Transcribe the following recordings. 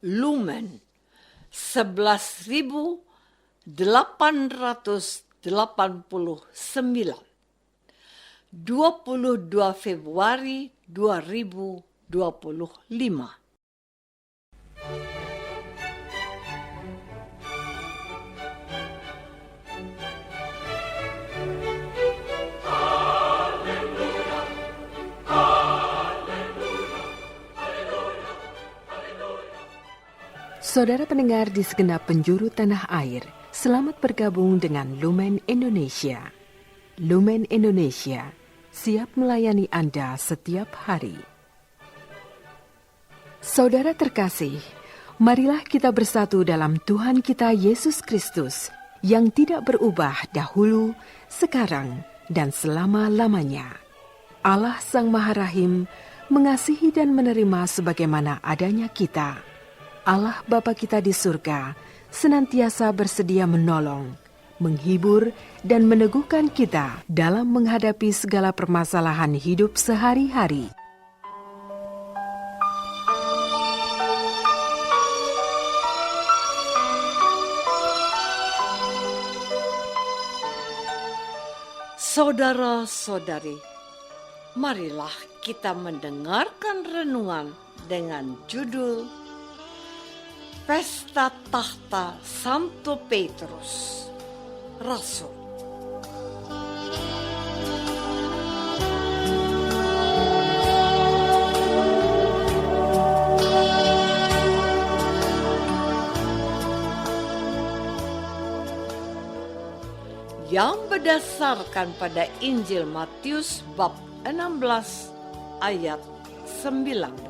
lumen 11.889, 22 Februari 2025. Saudara pendengar di segenap penjuru tanah air, selamat bergabung dengan Lumen Indonesia. Lumen Indonesia, siap melayani Anda setiap hari. Saudara terkasih, marilah kita bersatu dalam Tuhan kita Yesus Kristus yang tidak berubah dahulu, sekarang, dan selama-lamanya. Allah Sang Maha Rahim mengasihi dan menerima sebagaimana adanya kita. Allah Bapa kita di surga senantiasa bersedia menolong, menghibur, dan meneguhkan kita dalam menghadapi segala permasalahan hidup sehari-hari. Saudara-saudari, marilah kita mendengarkan renungan dengan judul Pesta Tahta Santo Petrus, Rasul. Yang berdasarkan pada Injil Matius bab 16 ayat 19.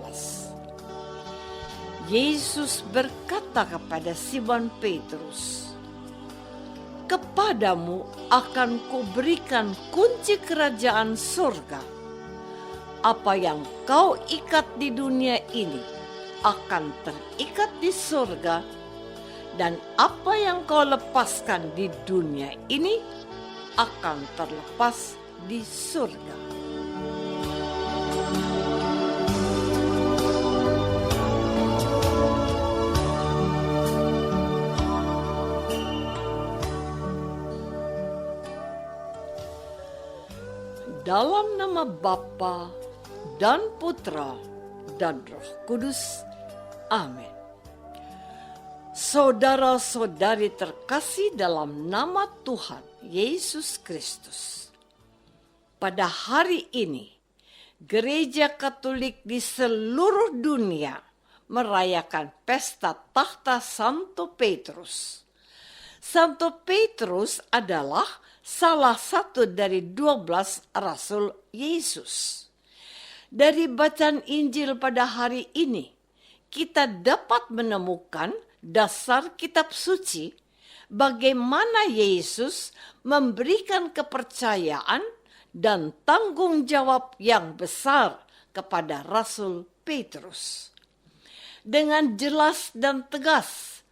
Yesus berkata kepada Simon Petrus, "Kepadamu akan kuberikan kunci kerajaan surga. Apa yang kau ikat di dunia ini akan terikat di surga, dan apa yang kau lepaskan di dunia ini akan terlepas di surga." Dalam nama Bapa dan Putra dan Roh Kudus. Amin. Saudara-saudari terkasih dalam nama Tuhan Yesus Kristus. Pada hari ini, Gereja Katolik di seluruh dunia merayakan pesta tahta Santo Petrus. Santo Petrus adalah salah satu dari 12 Rasul Yesus. Dari bacaan Injil pada hari ini, kita dapat menemukan dasar kitab suci bagaimana Yesus memberikan kepercayaan dan tanggung jawab yang besar kepada Rasul Petrus. Dengan jelas dan tegas,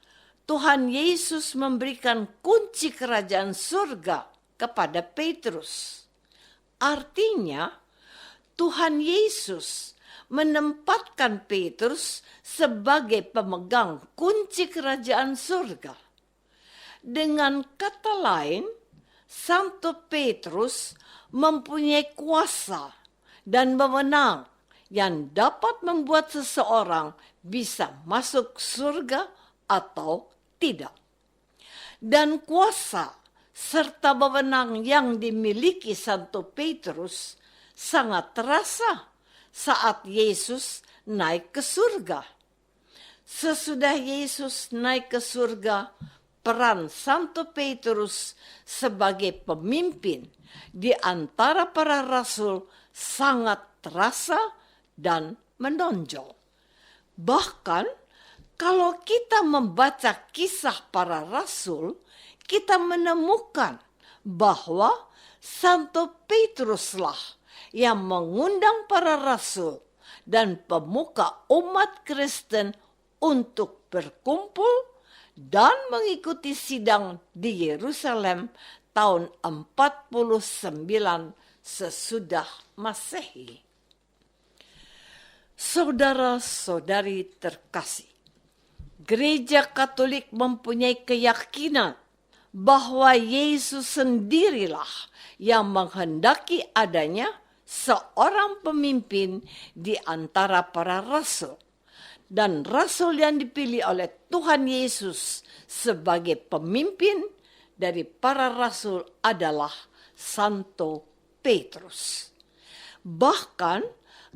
Tuhan Yesus memberikan kunci kerajaan surga kepada Petrus. Artinya, Tuhan Yesus menempatkan Petrus sebagai pemegang kunci kerajaan surga. Dengan kata lain, Santo Petrus mempunyai kuasa dan wewenang yang dapat membuat seseorang bisa masuk surga atau tidak. Dan kuasa serta wewenang yang dimiliki Santo Petrus sangat terasa saat Yesus naik ke surga. Sesudah Yesus naik ke surga, peran Santo Petrus sebagai pemimpin di antara para rasul sangat terasa dan menonjol. Bahkan kalau kita membaca kisah para rasul, kita menemukan bahwa Santo Petruslah yang mengundang para rasul dan pemuka umat Kristen untuk berkumpul dan mengikuti sidang di Yerusalem tahun 49 sesudah Masehi. Saudara-saudari terkasih, Gereja Katolik mempunyai keyakinan bahwa Yesus sendirilah yang menghendaki adanya seorang pemimpin di antara para rasul. Dan rasul yang dipilih oleh Tuhan Yesus sebagai pemimpin dari para rasul adalah Santo Petrus. Bahkan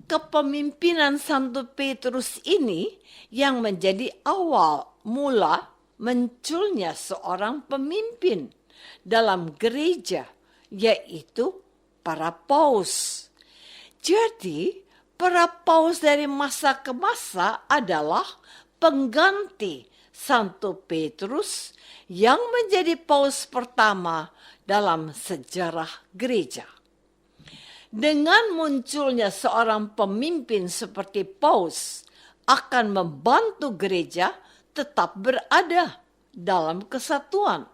kepemimpinan Santo Petrus ini yang menjadi awal mula munculnya seorang pemimpin dalam gereja, yaitu para paus. Jadi, para paus dari masa ke masa adalah pengganti Santo Petrus yang menjadi paus pertama dalam sejarah gereja. Dengan munculnya seorang pemimpin seperti paus akan membantu gereja tetap berada dalam kesatuan.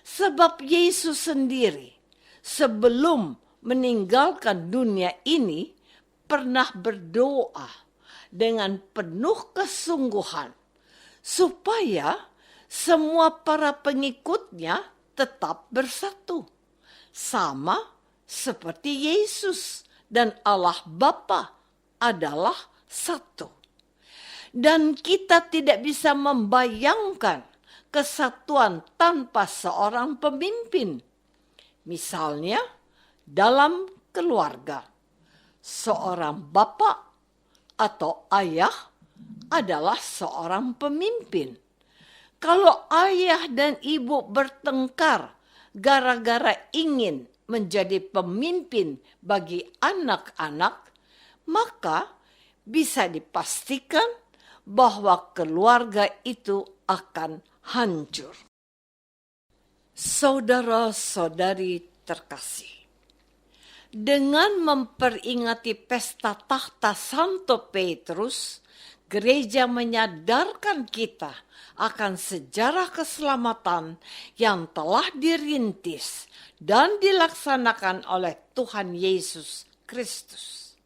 Sebab Yesus sendiri sebelum meninggalkan dunia ini pernah berdoa dengan penuh kesungguhan supaya semua para pengikutnya tetap bersatu, sama seperti Yesus dan Allah Bapa adalah satu. Dan kita tidak bisa membayangkan kesatuan tanpa seorang pemimpin. Misalnya dalam keluarga, seorang bapak atau ayah adalah seorang pemimpin. Kalau ayah dan ibu bertengkar gara-gara ingin menjadi pemimpin bagi anak-anak, maka bisa dipastikan bahwa keluarga itu akan hancur. Saudara-saudari terkasih, dengan memperingati pesta takhta Santo Petrus, gereja menyadarkan kita akan sejarah keselamatan yang telah dirintis dan dilaksanakan oleh Tuhan Yesus Kristus.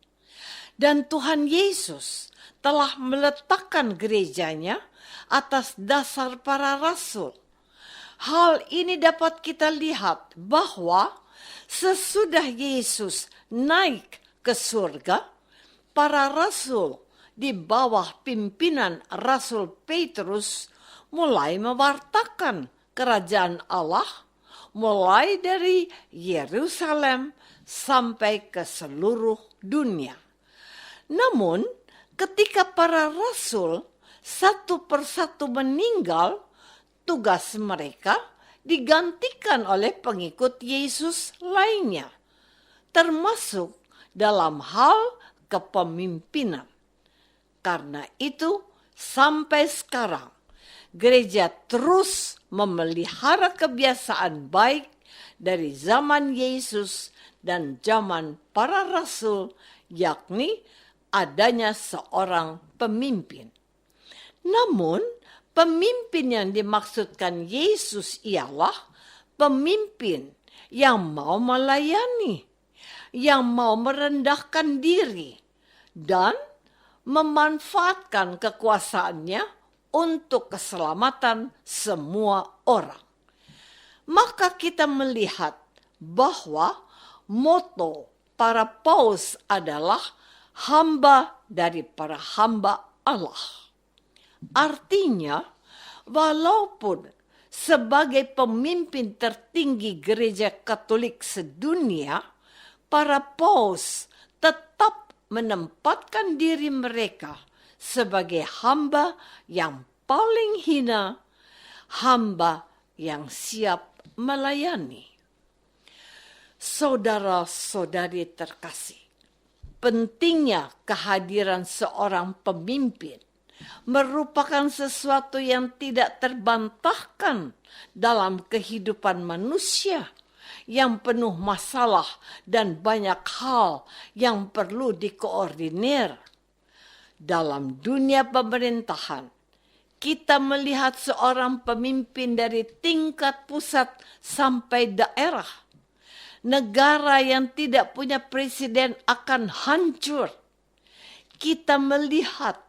Dan Tuhan Yesus telah meletakkan gerejanya atas dasar para rasul. Hal ini dapat kita lihat bahwa sesudah Yesus naik ke surga, para rasul di bawah pimpinan Rasul Petrus mulai mewartakan kerajaan Allah, mulai dari Yerusalem sampai ke seluruh dunia. Namun, ketika para rasul satu persatu meninggal, tugas mereka digantikan oleh pengikut Yesus lainnya, termasuk dalam hal kepemimpinan. Karena itu, sampai sekarang, gereja terus memelihara kebiasaan baik dari zaman Yesus dan zaman para rasul, yakni adanya seorang pemimpin. Namun, pemimpin yang dimaksudkan Yesus ialah pemimpin yang mau melayani, yang mau merendahkan diri, dan memanfaatkan kekuasaannya untuk keselamatan semua orang. Maka kita melihat bahwa moto para paus adalah hamba dari para hamba Allah. Artinya, walaupun sebagai pemimpin tertinggi gereja Katolik sedunia, para paus tetap menempatkan diri mereka sebagai hamba yang paling hina, hamba yang siap melayani. Saudara-saudari terkasih, pentingnya kehadiran seorang pemimpin merupakan sesuatu yang tidak terbantahkan dalam kehidupan manusia yang penuh masalah dan banyak hal yang perlu dikoordinir. Dalam dunia pemerintahan, kita melihat seorang pemimpin dari tingkat pusat sampai daerah. Negara yang tidak punya presiden akan hancur. Kita melihat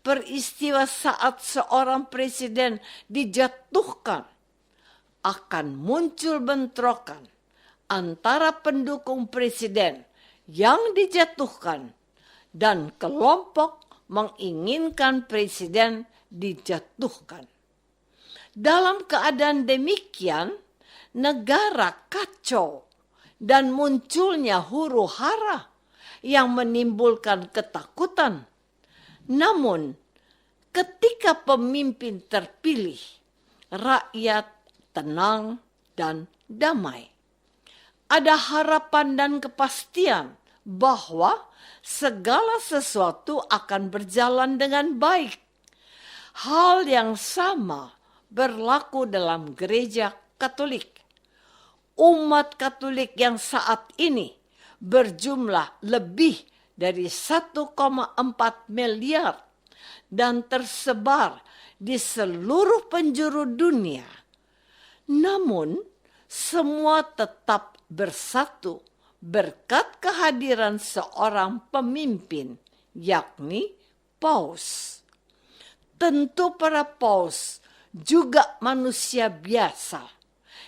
peristiwa saat seorang presiden dijatuhkan, akan muncul bentrokan antara pendukung presiden yang dijatuhkan dan kelompok menginginkan presiden dijatuhkan. Dalam keadaan demikian, negara kacau dan munculnya huru-hara yang menimbulkan ketakutan. Namun, ketika pemimpin terpilih, rakyat tenang dan damai. Ada harapan dan kepastian bahwa segala sesuatu akan berjalan dengan baik. Hal yang sama berlaku dalam gereja Katolik. Umat Katolik yang saat ini berjumlah lebih dari 1,4 miliar dan tersebar di seluruh penjuru dunia. Namun, semua tetap bersatu berkat kehadiran seorang pemimpin, yakni Paus. Tentu para paus juga manusia biasa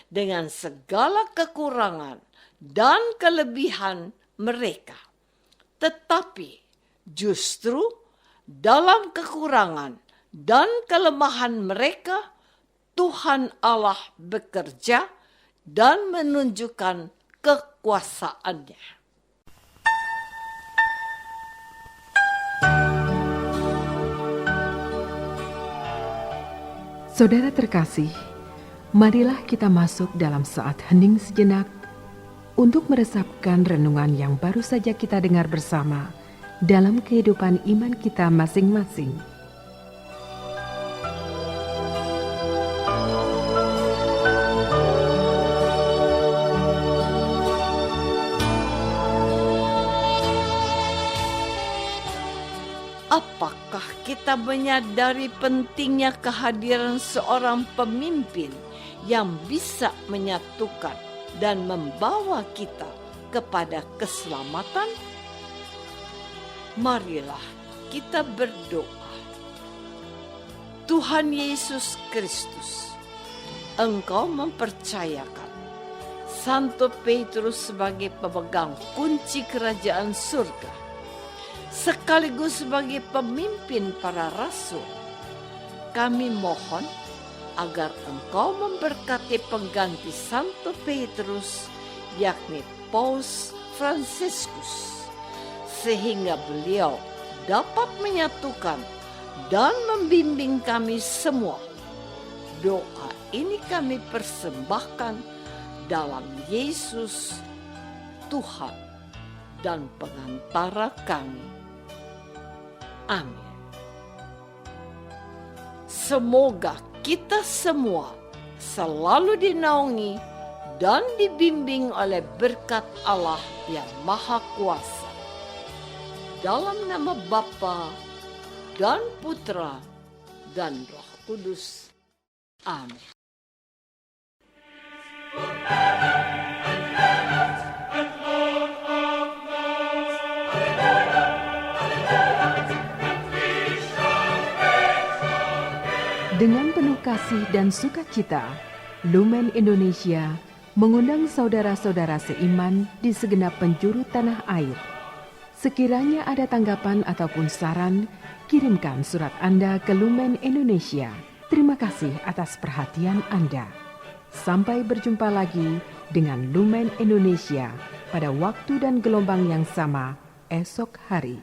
dengan segala kekurangan dan kelebihan mereka. Tetapi justru dalam kekurangan dan kelemahan mereka, Tuhan Allah bekerja dan menunjukkan kekuasaannya. Saudara terkasih, marilah kita masuk dalam saat hening sejenak untuk meresapkan renungan yang baru saja kita dengar bersama dalam kehidupan iman kita masing-masing. Apakah kita menyadari pentingnya kehadiran seorang pemimpin yang bisa menyatukan dan membawa kita kepada keselamatan? Marilah kita berdoa. Tuhan Yesus Kristus, Engkau mempercayakan Santo Petrus sebagai pemegang kunci kerajaan surga, sekaligus sebagai pemimpin para rasul. Kami mohon agar Engkau memberkati pengganti Santo Petrus, yakni Paus Fransiskus, sehingga beliau dapat menyatukan dan membimbing kami semua. Doa ini kami persembahkan dalam Yesus, Tuhan dan pengantara kami. Amin. Semoga kita semua selalu dinaungi dan dibimbing oleh berkat Allah yang Maha Kuasa. Dalam nama Bapa dan Putra dan Roh Kudus. Amin. Dengan penuh kasih dan sukacita, Lumen Indonesia mengundang saudara-saudara seiman di segenap penjuru tanah air. Sekiranya ada tanggapan ataupun saran, kirimkan surat Anda ke Lumen Indonesia. Terima kasih atas perhatian Anda. Sampai berjumpa lagi dengan Lumen Indonesia pada waktu dan gelombang yang sama esok hari.